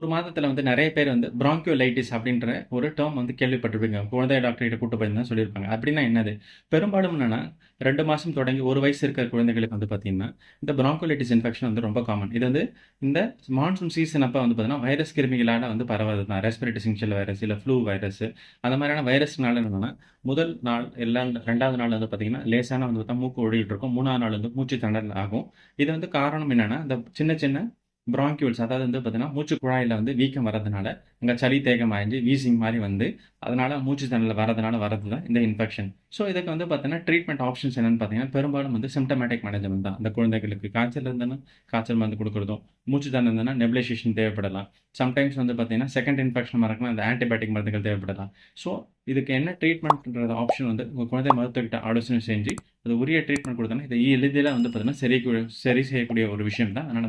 ஒரு மாதத்துல வந்து நெறைய பேர் வந்து பிராங்கியோலைட்டிஸ் அப்படின்ற ஒரு டெர்ம் வந்து கேள்விப்பட்டிருப்பீங்க. குழந்தை டாக்டர் கிட்ட கூட்டு போயிருந்தா சொல்லியிருப்பாங்க. அப்படின்னா என்னது? பெரும்பாலும் என்னன்னா 2 மாசம் தொடங்கி 1 வயசு இருக்கிற குழந்தைகளுக்கு வந்து பார்த்தீங்கன்னா, இந்த பிராங்கியோலைட்டிஸ் இன்ஃபெக்ஷன் வந்து ரொம்ப காமன். இது வந்து இந்த மான்சூன் சீசன் அப்ப வந்து பார்த்தீங்கன்னா, வைரஸ் கிருமிகளால வந்து பரவுறது தான். ரெஸ்பிரேட்டரி சின்ஷியல் வைரஸ், இல்ல ஃப்ளூ வைரஸ் அந்த மாதிரியான வைரஸ்னால என்னன்னா, முதல் நாள் இல்ல 2வது நாள் வந்து பார்த்தீங்கன்னா, லேசான வந்து பார்த்தா மூக்கு ஒடிட்டு இருக்கும். 3வது நாள் வந்து மூச்சு திணறல் ஆகும். இது வந்து காரணம் என்னன்னா, இந்த சின்ன சின்ன பிராங்கியூல்ஸ் அதாவது வந்து பார்த்தீங்கன்னா, மூச்சு குழாயில வந்து வீக்கம் வரதுனால, அங்க சளி தேக்கம் அடைஞ்சு வீசிங் மாரி வந்து, அதனால மூச்சு திணறல் வரதுனால வரது தான் இந்த இன்ஃபெக்ஷன். ஸோ, இதுக்கு வந்து பார்த்தீங்கன்னா, ட்ரீட்மெண்ட் ஆப்ஷன்ஸ் என்னன்னு பார்த்தீங்கன்னா, பெரும்பாலும் வந்து சிம்ப்டமேட்டிக் மேனேஜ்மென்ட் தான். அந்த குழந்தைகளுக்கு காய்ச்சல் இருந்ததுன்னா, காய்ச்சல் மருந்து குடுக்குறதும், மூச்சு திணறல் இருந்ததுன்னா நெபுலைசேஷன் தேவைப்படலாம். சம்டைம்ஸ் வந்து பார்த்தீங்கன்னா, செகண்ட் இன்ஃபெக்ஷன் வரக்குனா அந்த ஆன்டிபயோட்டிக் மருந்துகள் தேவைப்படலாம். ஸோ, இதுக்கு என்ன ட்ரீட்மெண்ட்ன்ற ஆப்ஷன் வந்து உங்க குழந்தை மருத்துவர்கிட்ட ஆலோசனை செஞ்சு, அது உரிய ட்ரீட்மெண்ட் குடுத்தோம்னா, இத எளிதில வந்து பார்த்தீங்கன்னா, சரி செய்யக்கூடிய ஒரு விஷயம் தான். அதனால